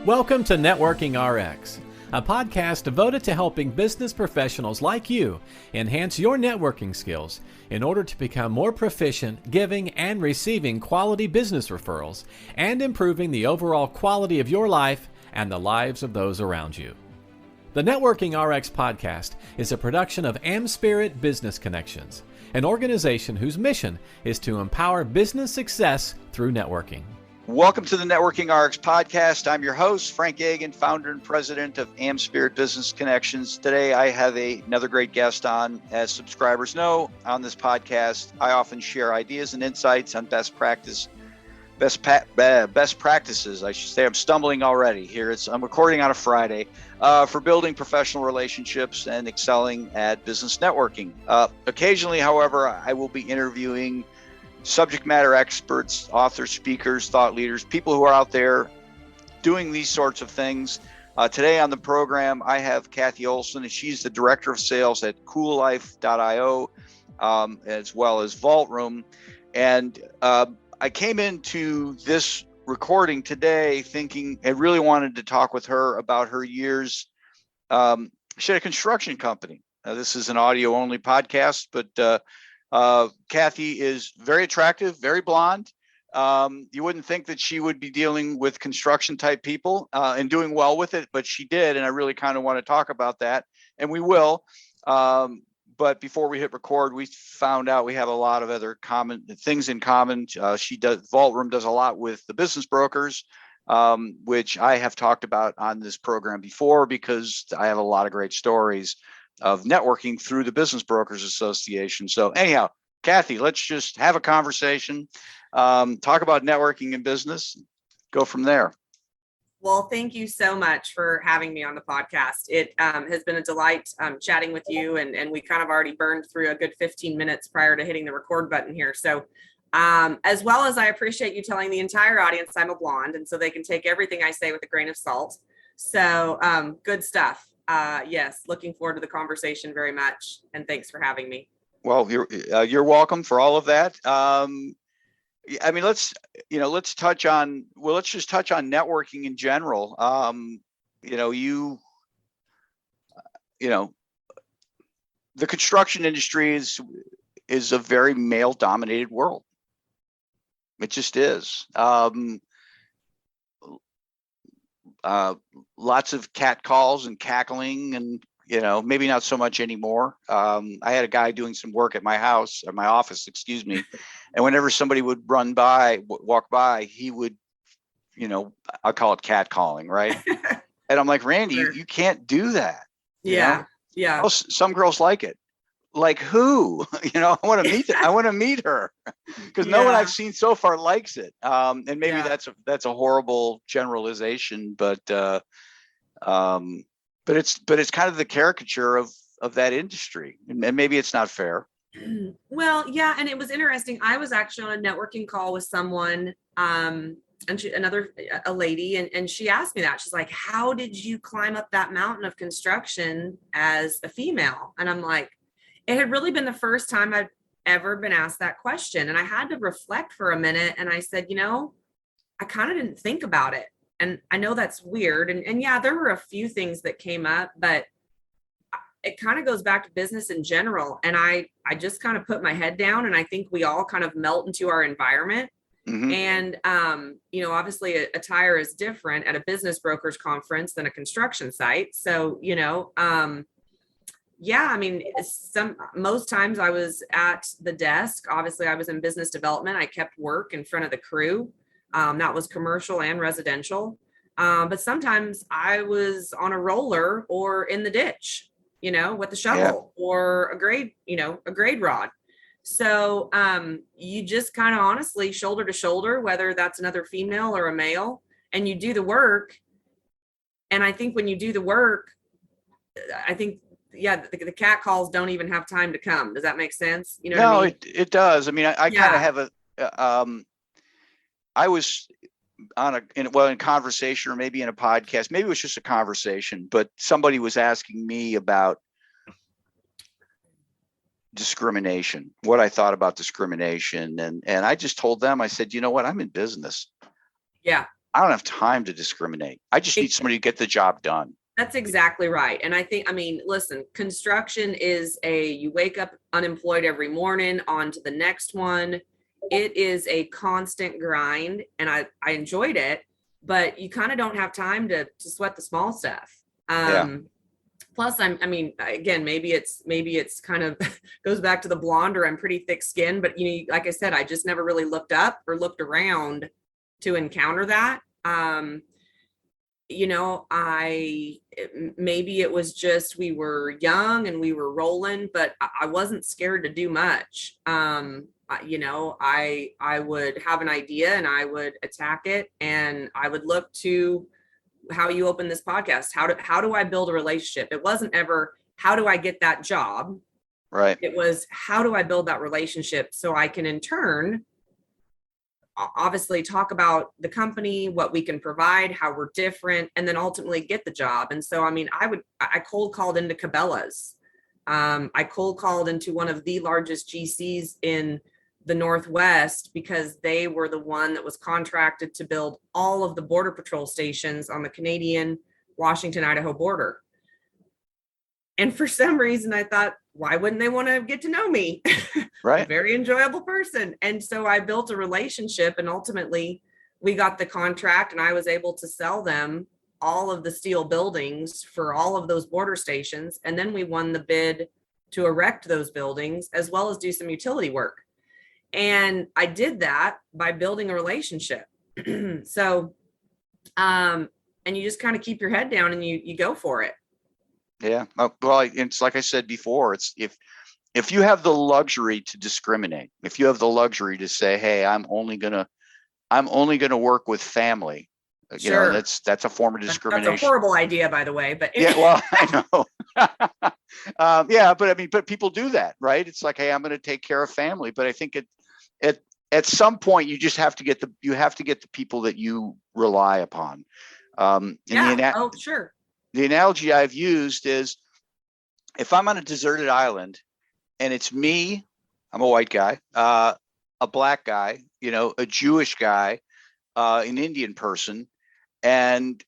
Welcome to Networking RX, a podcast devoted to helping business professionals like you enhance your networking skills in order to become more proficient giving and receiving quality business referrals and improving the overall quality of your life and the lives of those around you. The Networking RX podcast is a production of AmSpirit Business Connections, an organization whose mission is to empower business success through networking. Welcome to the Networking RX podcast. I'm your host, Frank Yagan, founder and president of AmSpirit Business Connections. Today, I have another great guest on. As subscribers know, on this podcast, I often share ideas and insights on best practices. I should say. I'm stumbling already here. I'm recording on a Friday for building professional relationships and excelling at business networking. Occasionally, however, I will be interviewing subject matter experts, authors, speakers, thought leaders, people who are out there doing these sorts of things. Today on the program, I have Kathy Olson, and she's the director of sales at coollife.io, as well as Vault Room. And I came into this recording today thinking I really wanted to talk with her about her years. She had a construction company. This is an audio only podcast, but Kathy is very attractive, very blonde. You wouldn't think that she would be dealing with construction type people and doing well with it, but she did. And I really kind of want to talk about that, and we will. But before we hit record, we found out we have a lot of other common things in common. Vault Room does a lot with the business brokers, which I have talked about on this program before because I have a lot of great stories of networking through the Business Brokers Association. So anyhow, Kathy, let's just have a conversation, talk about networking in business, go from there. Well, thank you so much for having me on the podcast. It has been a delight chatting with you, and we kind of already burned through a good 15 minutes prior to hitting the record button here. So as well as I appreciate you telling the entire audience I'm a blonde, and so they can take everything I say with a grain of salt. So good stuff. Yes, looking forward to the conversation very much, and thanks for having me. Well, you're welcome for all of that. I mean, let's just touch on networking in general. The construction industry is a very male dominated world. It just is. Lots of cat calls and cackling, and maybe not so much anymore. I had a guy doing some work at my house, or my office, excuse me, and whenever somebody would walk by, he would, I call it cat calling, right? And I'm like, Randy, Sure. you can't do that. Yeah. Oh, some girls like it. Like who? I want to meet her because no one I've seen so far likes it. And maybe that's a horrible generalization, but it's kind of the caricature of that industry, and maybe it's not fair. Well, yeah, and it was interesting. I was actually on a networking call with someone, and a lady, and she asked me that. She's like, "How did you climb up that mountain of construction as a female?" And I'm like, it had really been the first time I'd ever been asked that question. And I had to reflect for a minute. And I said, I kind of didn't think about it. And I know that's weird. And yeah, there were a few things that came up, but it kind of goes back to business in general. And I just kind of put my head down, and I think we all kind of melt into our environment. Mm-hmm. And, obviously attire is different at a business brokers conference than a construction site. So, yeah, I mean, most times I was at the desk. Obviously, I was in business development. I kept work in front of the crew. That was commercial and residential. But sometimes I was on a roller or in the ditch, with the shovel or a grade rod. So you just kind of honestly shoulder to shoulder, whether that's another female or a male, and you do the work. And I think when you do the work, the cat calls don't even have time to come. Does that make sense? No, what I mean? It does. I mean, I kind of have I was in conversation, or maybe in a podcast, maybe it was just a conversation, but somebody was asking me about discrimination, what I thought about discrimination. And I just told them, I said, you know what, I'm in business. Yeah. I don't have time to discriminate. I just need somebody to get the job done. That's exactly right. And I mean, listen, construction is you wake up unemployed every morning, on to the next one. It is a constant grind, and I enjoyed it, but you kind of don't have time to sweat the small stuff. Plus I mean, again, maybe it's kind of goes back to the blonde, or I'm pretty thick skinned, but like I said, I just never really looked up or looked around to encounter that. Maybe it was just, we were young and we were rolling, but I wasn't scared to do much. I would have an idea and I would attack it, and I would look to how you open this podcast. How do I build a relationship? It wasn't ever, how do I get that job? Right. It was, how do I build that relationship so I can in turn obviously talk about the company, what we can provide, how we're different, and then ultimately get the job. And so, I mean, I cold called into Cabela's. I cold called into one of the largest GCs in the Northwest, because they were the one that was contracted to build all of the border patrol stations on the Canadian Washington, Idaho border. And for some reason I thought, why wouldn't they want to get to know me? Right. Very enjoyable person. And so I built a relationship, and ultimately we got the contract, and I was able to sell them all of the steel buildings for all of those border stations. And then we won the bid to erect those buildings, as well as do some utility work. And I did that by building a relationship. So, and you just kind of keep your head down and you go for it. Yeah. Well, it's like I said before, it's if you have the luxury to discriminate, if you have the luxury to say, hey, I'm only gonna work with family, Sure. that's a form of discrimination. That's a horrible idea, by the way, but yeah, well, I know. Yeah, but I mean, but people do that, right? It's like, hey, I'm going to take care of family, but I think at some point you just have to get the people that you rely upon. Sure. The analogy I've used is, if I'm on a deserted island and it's me, I'm a white guy, a black guy, a Jewish guy, an Indian person, and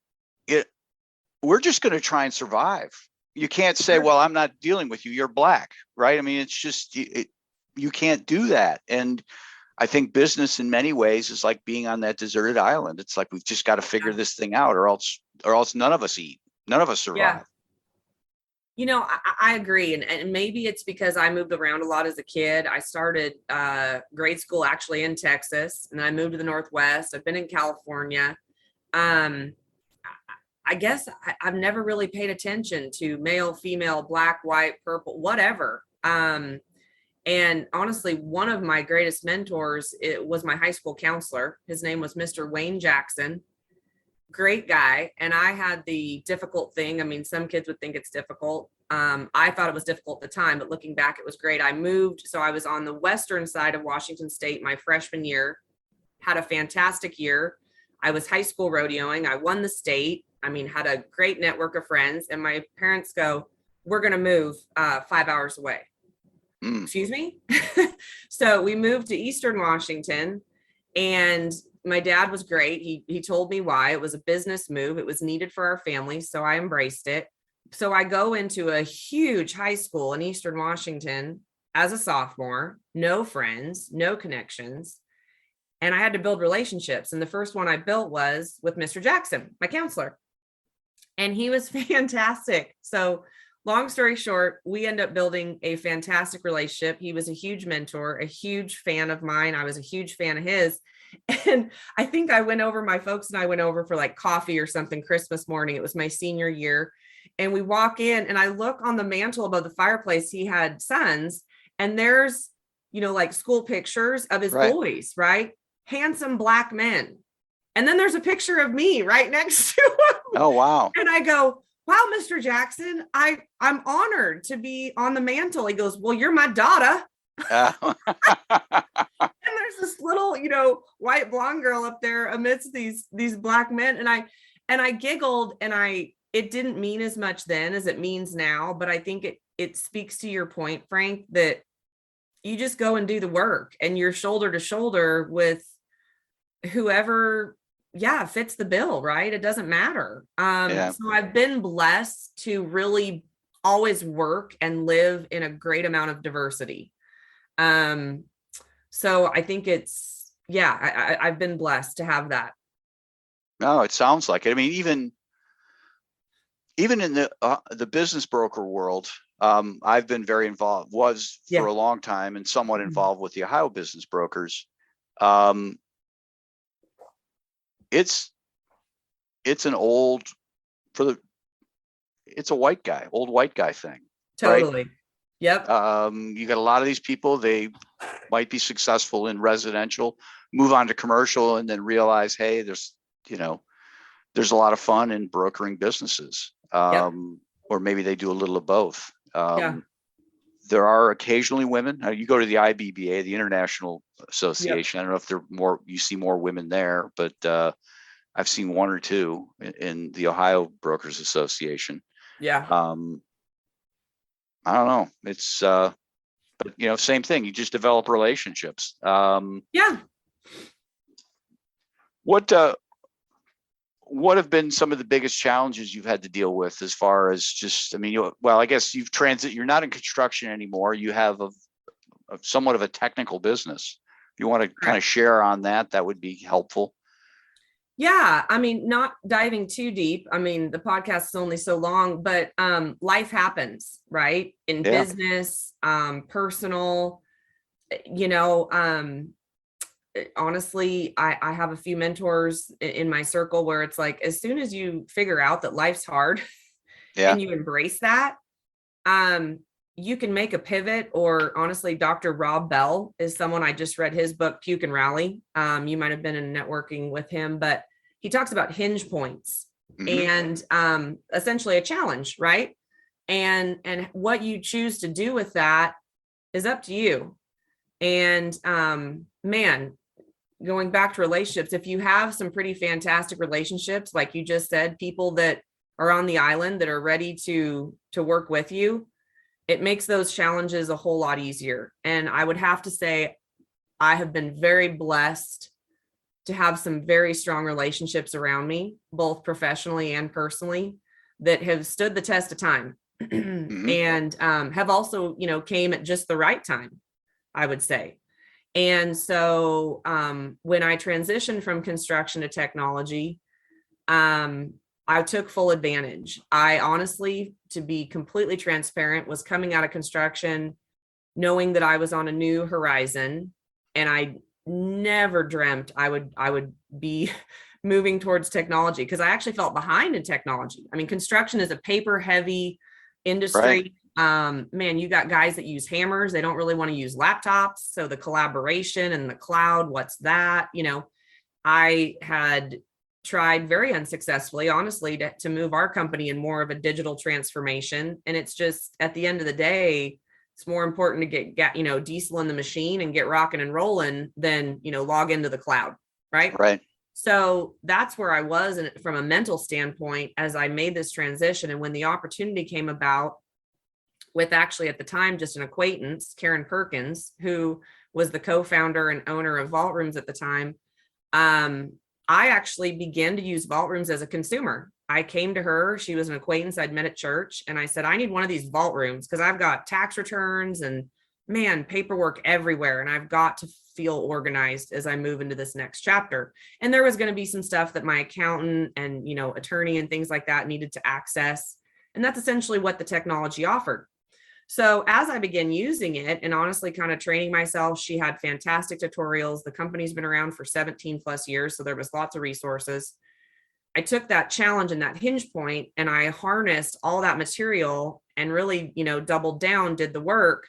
we're just going to try and survive. You can't say, well, I'm not dealing with you, you're black, right? I mean, it's just, you can't do that. And I think business in many ways is like being on that deserted island. It's like, we've just got to figure this thing out, or else none of us eat. None of us survive. Yeah. I agree. And maybe it's because I moved around a lot as a kid. I started grade school actually in Texas, and I moved to the Northwest. I've been in California. I guess I've never really paid attention to male, female, black, white, purple, whatever. And honestly, one of my greatest mentors, it was my high school counselor. His name was Mr. Wayne Jackson. Great guy. And I had the difficult thing. I mean, some kids would think it's difficult. I thought it was difficult at the time, but looking back, it was great. I moved. So I was on the western side of Washington State my freshman year, had a fantastic year. I was high school rodeoing. I won the state. I mean, had a great network of friends. And my parents go, we're going to move 5 hours away. Excuse me? So we moved to Eastern Washington, and my dad was great. He told me why. It was a business move. It was needed for our family. So I embraced it. So I go into a huge high school in Eastern Washington as a sophomore, no friends, no connections. And I had to build relationships. And the first one I built was with Mr. Jackson, my counselor. And he was fantastic. So long story short, we end up building a fantastic relationship. He was a huge mentor, a huge fan of mine. I was a huge fan of his. And I think my folks and I went over for like coffee or something Christmas morning. It was my senior year. And we walk in, and I look on the mantle above the fireplace. He had sons, and there's, like school pictures of his boys, right? Handsome black men. And then there's a picture of me right next to him. Oh, wow. And I go, wow, Mr. Jackson, I'm honored to be on the mantle. He goes, well, you're my daughter. And there's this little, white blonde girl up there amidst these black men. And I giggled, and it didn't mean as much then as it means now. But I think it speaks to your point, Frank, that you just go and do the work, and you're shoulder to shoulder with whoever fits the bill, right? It doesn't matter. Yeah. So I've been blessed to really always work and live in a great amount of diversity. So I think I've been blessed to have that. No, it sounds like it. I mean, even in the business broker world, I've been very involved, for a long time, and somewhat involved with the Ohio business brokers. It's an it's a old white guy thing. Totally. Right? Yep. You got a lot of these people, they might be successful in residential, move on to commercial, and then realize, hey, there's a lot of fun in brokering businesses. Or maybe they do a little of both. There are occasionally women. You go to the IBBA, the International Association. I don't know if you see more women there, but I've seen one or two in the Ohio Brokers Association. Yeah. I don't know. It's but same thing. You just develop relationships. What have been some of the biggest challenges you've had to deal with as far as just, I guess you're not in construction anymore. You have a somewhat of a technical business. If you want to kind of share on that, that would be helpful. Yeah. Not diving too deep. The podcast is only so long, but life happens, right? In business, personal, honestly, I have a few mentors in my circle where it's like, as soon as you figure out that life's hard and you embrace that, you can make a pivot. Or honestly, Dr. Rob Bell is someone, I just read his book, Puke and Rally. You might've been in networking with him, but he talks about hinge points and essentially a challenge, right? And what you choose to do with that is up to you. And man, going back to relationships, if you have some pretty fantastic relationships, like you just said, people that are on the island that are ready to work with you, it makes those challenges a whole lot easier. And I would have to say, I have been very blessed to have some very strong relationships around me, both professionally and personally, that have stood the test of time and have also, came at just the right time, I would say. And so when I transitioned from construction to technology, I took full advantage. I honestly, to be completely transparent, was coming out of construction knowing that I was on a new horizon, and I never dreamt I would be moving towards technology, because I actually felt behind in technology. Construction is a paper heavy industry. Right. Man, you got guys that use hammers. They don't really want to use laptops. So the collaboration and the cloud, what's that? I had tried very unsuccessfully, honestly, to move our company in more of a digital transformation. And it's just, at the end of the day, it's more important to get diesel in the machine and get rocking and rolling than, log into the cloud. Right. Right. So that's where I was from a mental standpoint as I made this transition. And when the opportunity came about with, actually at the time, just an acquaintance, Karen Perkins, who was the co-founder and owner of Vault Rooms at the time, I actually began to use Vault Rooms as a consumer. I came to her. She was an acquaintance I'd met at church. And I said, I need one of these Vault Rooms because I've got tax returns and, man, paperwork everywhere. And I've got to feel organized as I move into this next chapter. And there was going to be some stuff that my accountant and, attorney and things like that needed to access. And that's essentially what the technology offered. So as I began using it and honestly kind of training myself, she had fantastic tutorials. The company's been around for 17 plus years. So there was lots of resources. I took that challenge and that hinge point and I harnessed all that material and really, doubled down, did the work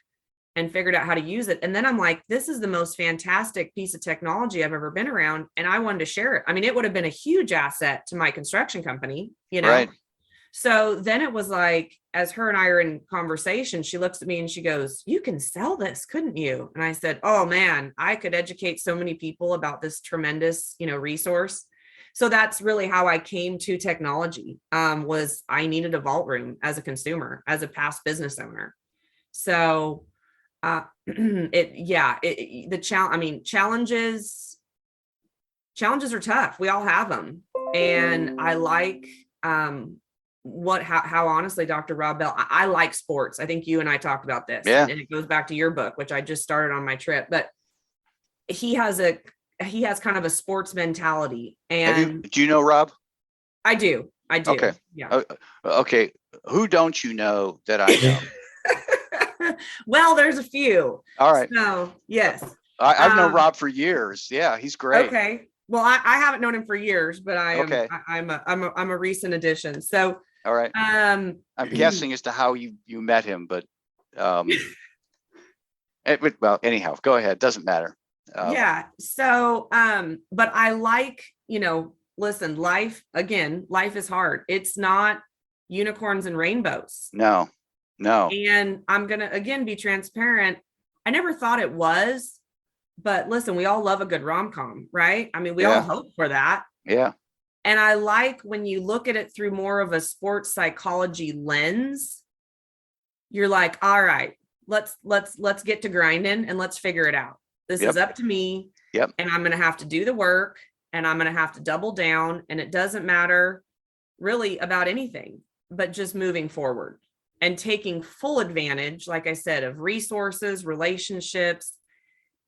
and figured out how to use it. And then I'm like, this is the most fantastic piece of technology I've ever been around. And I wanted to share it. It would have been a huge asset to my construction company, Right. So then it was like, as her and I are in conversation, she looks at me and she goes, you can sell this, couldn't you? And I said, oh man, I could educate so many people about this tremendous, resource. So that's really how I came to technology, was I needed a Vault Room as a consumer, as a past business owner. So challenges challenges are tough. We all have them. And I like, how honestly, Dr. Rob Bell, I like sports. I think you and I talked about this, Yeah. and it goes back to your book, which I just started on my trip, but he has kind of a sports mentality. And do you know Rob? I do. Okay. Yeah. Okay. Who don't you know that I know? Well, there's a few. All right. So yes. I've known Rob for years. Yeah, he's great. Okay. Well, I haven't known him for years, but I'm a recent addition. So all right. I'm guessing as to how you met him, but well, anyhow, go ahead. Doesn't matter. Yeah. So but I like, listen, life is hard. It's not unicorns and rainbows. No. And I'm gonna again be transparent. I never thought it was, but listen, we all love a good rom-com, right? I mean, we all hope for that. Yeah. And I like when you look at it through more of a sports psychology lens, you're like, all right, let's get to grinding and let's figure it out. This is up to me. Yep. And I'm going to have to do the work, and I'm going to have to double down. And it doesn't matter really about anything, but just moving forward and taking full advantage, like I said, of resources, relationships,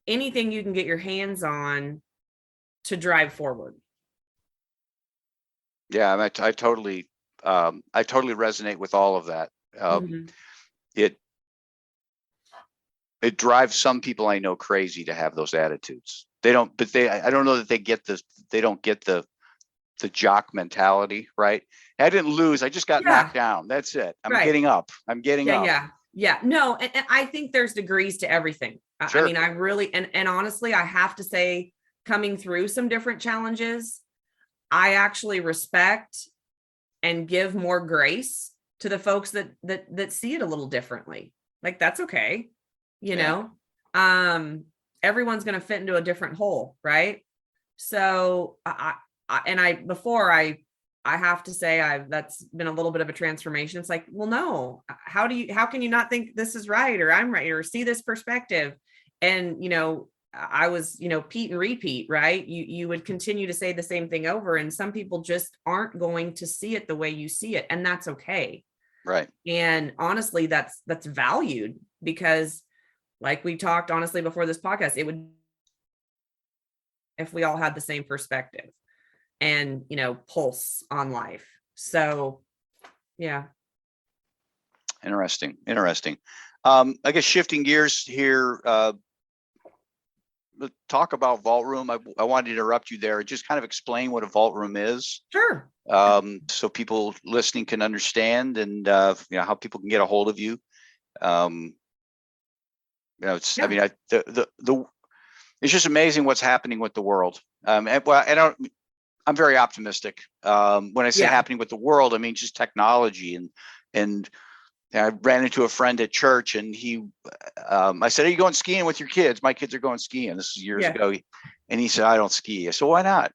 anything you can get your hands on to drive forward. Yeah, I totally resonate with all of that. It drives some people I know crazy to have those attitudes. I don't know that they don't get the jock mentality, right? I didn't lose. I just got knocked down. That's it. I'm getting up. I'm getting up. Yeah. No, and I think there's degrees to everything. Sure. I mean, I really, and honestly, I have to say, coming through some different challenges, I actually respect and give more grace to the folks that see it a little differently. Like, that's okay. Everyone's going to fit into a different hole. Right. So I have to say that's been a little bit of a transformation. It's like, well, no, how can you not think this is right, or I'm right, or see this perspective? And, I was, Pete and repeat, right? You would continue to say the same thing over, and some people just aren't going to see it the way you see it. And that's okay. Right. And honestly, that's valued, because like we talked honestly before this podcast, it would, if we all had the same perspective and, pulse on life. So, yeah. Interesting. I guess shifting gears here, talk about Vault Room. I wanted to interrupt you there. Just kind of explain what a Vault Room is. Sure. So people listening can understand, and how people can get a hold of you. It's it's just amazing what's happening with the world. I'm very optimistic. When I say happening with the world, I mean just technology, and I ran into a friend at church, and I said, "Are you going skiing with your kids?" "My kids are going skiing." This is years ago. And he said, "I don't ski." I said, "Why not?"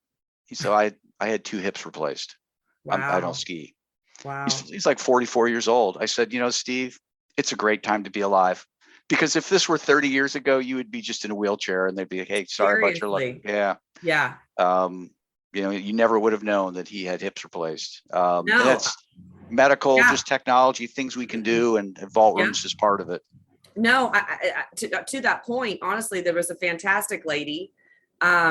He said, I had 2 hips replaced. Wow. I don't ski. Wow. He's like 44 years old. I said, Steve, it's a great time to be alive. Because if this were 30 years ago, you would be just in a wheelchair, and they'd be like, "Hey, sorry about your luck." Yeah. Yeah. You never would have known that he had hips replaced. No. And that's medical, just technology, things we can do, and Vault Room's just part of it. No, to that point, honestly, there was a fantastic lady,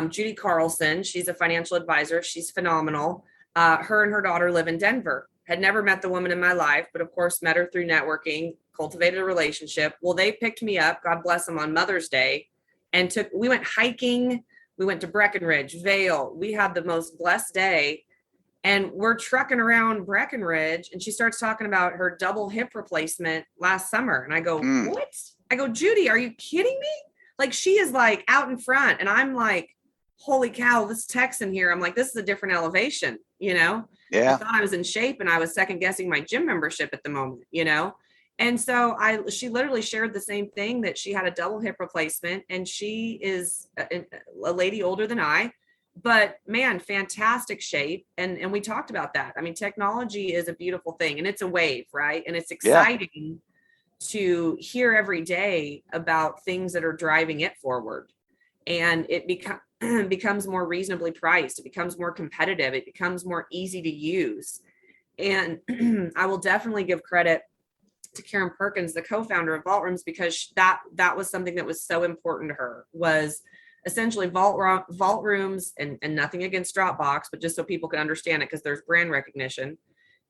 Judy Carlson. She's a financial advisor. She's phenomenal. Her and her daughter live in Denver. Had never met the woman in my life, but of course met her through networking, cultivated a relationship. Well, they picked me up, God bless them, on Mother's Day, and we went hiking. We went to Breckenridge, Vail. We had the most blessed day, and we're trucking around Breckenridge, and she starts talking about her double hip replacement last summer. And I go, "What?" I go, "Judy, are you kidding me?" Like, she is like out in front, and I'm like, holy cow, this Texan here. I'm like, this is a different elevation, Yeah. I thought I was in shape, and I was second guessing my gym membership at the moment, And so she literally shared the same thing, that she had a double hip replacement, and she is a lady older than I, but man, fantastic shape. And we talked about that. I mean, technology is a beautiful thing, and it's a wave, right? And it's exciting to hear every day about things that are driving it forward. And becomes more reasonably priced. It becomes more competitive. It becomes more easy to use. And I will definitely give credit to Karen Perkins, the co-founder of Vault Rooms, because that was something that was so important to her, was essentially Vault Rooms, and nothing against Dropbox, but just so people can understand it, because there's brand recognition.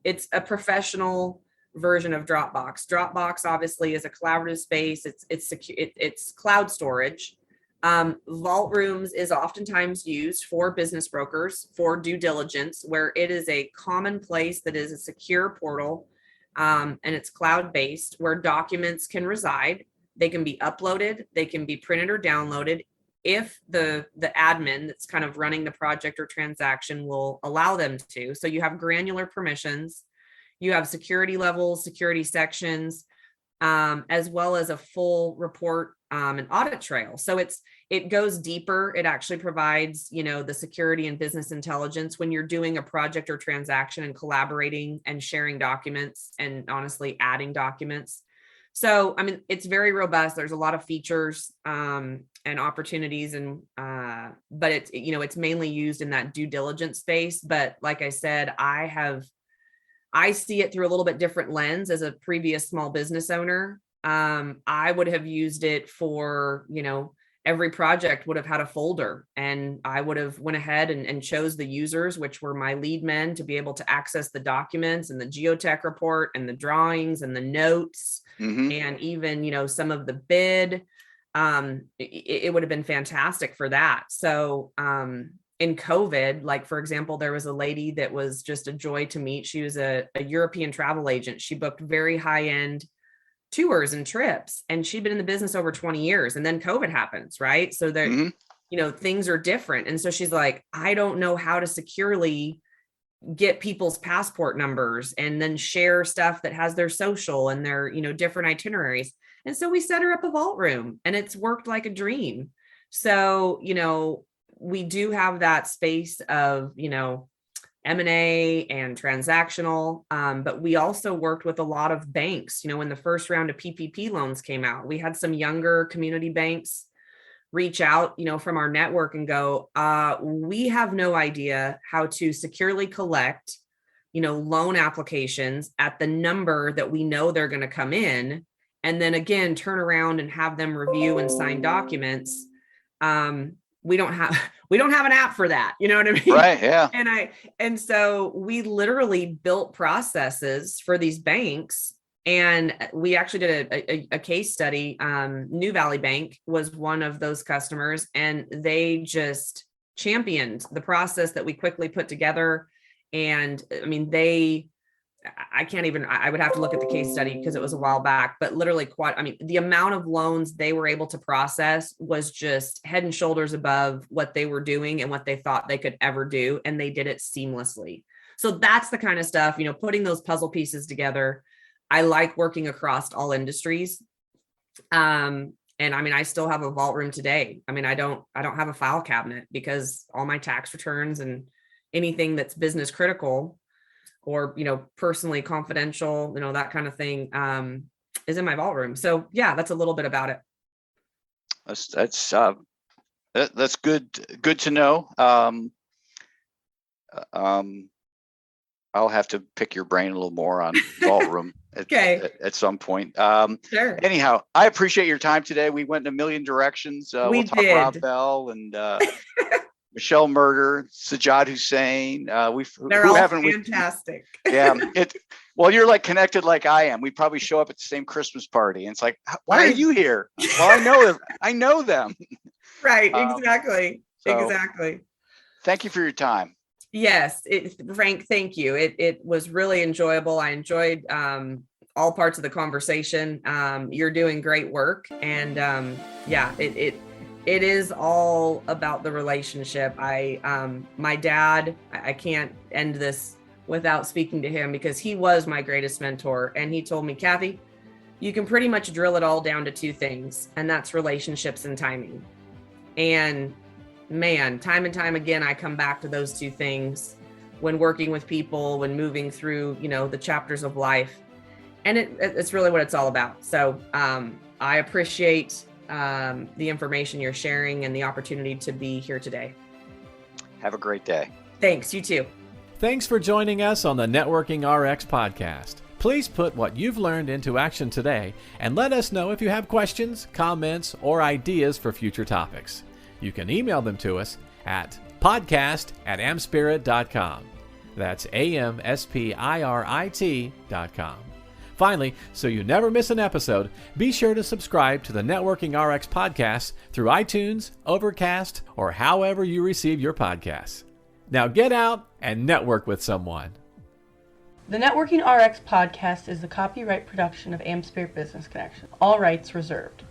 It's a professional version of Dropbox. Dropbox obviously is a collaborative space. It's secure. It's cloud storage. Vault Rooms is oftentimes used for business brokers for due diligence, where it is a common place that is a secure portal, and it's cloud-based, where documents can reside. They can be uploaded, they can be printed or downloaded if the admin that's kind of running the project or transaction will allow them to. So you have granular permissions, you have security levels, security sections, as well as a full report and audit trail. So it goes deeper. It actually provides, the security and business intelligence when you're doing a project or transaction and collaborating and sharing documents, and honestly adding documents. So, I mean, it's very robust. There's a lot of features and opportunities, and but it's mainly used in that due diligence space. But like I said, I see it through a little bit different lens as a previous small business owner. I would have used it for, every project would have had a folder, and I would have went ahead and chose the users, which were my lead men, to be able to access the documents and the geotech report and the drawings and the notes, and even, some of the bid. It would have been fantastic for that. So, in COVID, like, for example, there was a lady that was just a joy to meet. She was a European travel agent. She booked very high-end tours and trips, and she'd been in the business over 20 years. And then COVID happens, right? So there, things are different. And so she's like, I don't know how to securely get people's passport numbers and then share stuff that has their social and their, different itineraries. And so we set her up a Vault Room, and it's worked like a dream. So, we do have that space of, M&A and transactional, but we also worked with a lot of banks. When the first round of PPP loans came out, we had some younger community banks reach out, from our network and go, we have no idea how to securely collect, loan applications at the number that we know they're going to come in, and then again, turn around and have them review and sign documents. We don't have an app for that. You know what I mean? Right. Yeah. And so we literally built processes for these banks, and we actually did a case study. New Valley Bank was one of those customers, and they just championed the process that we quickly put together. And I mean, I would have to look at the case study because it was a while back, but literally the amount of loans they were able to process was just head and shoulders above what they were doing and what they thought they could ever do. And they did it seamlessly. So that's the kind of stuff, putting those puzzle pieces together. I like working across all industries. And I mean, I still have a Vault Room today. I mean, I don't have a file cabinet, because all my tax returns and anything that's business critical or, personally confidential, that kind of thing, is in my Vault Room. So yeah, that's a little bit about it. That's good to know. I'll have to pick your brain a little more on Vault Room at some point. Sure. Anyhow, I appreciate your time today. We went in a million directions. We'll talk Rob Bell and Michelle Murder, Sajjad Hussein. They're all fantastic. Well, you're like connected like I am. We probably show up at the same Christmas party, and it's like, why are you here? Well, I know them. Right. Exactly. Exactly. Thank you for your time. Yes, Frank, thank you. It was really enjoyable. I enjoyed all parts of the conversation. You're doing great work, and it is all about the relationship. My dad, I can't end this without speaking to him, because he was my greatest mentor. And he told me, Kathy, you can pretty much drill it all down to two things, and that's relationships and timing. And man, time and time again, I come back to those two things when working with people, when moving through, the chapters of life. And it's really what it's all about. So I appreciate the information you're sharing and the opportunity to be here today. Have a great day. Thanks. You too. Thanks for joining us on the Networking RX podcast. Please put what you've learned into action today and let us know if you have questions, comments, or ideas for future topics. You can email them to us at podcast@amspirit.com. That's AmSpirit.com. Finally, so you never miss an episode, be sure to subscribe to the Networking RX podcast through iTunes, Overcast, or however you receive your podcasts. Now get out and network with someone. The Networking RX podcast is the copyright production of AmSpirit Business Connection. All rights reserved.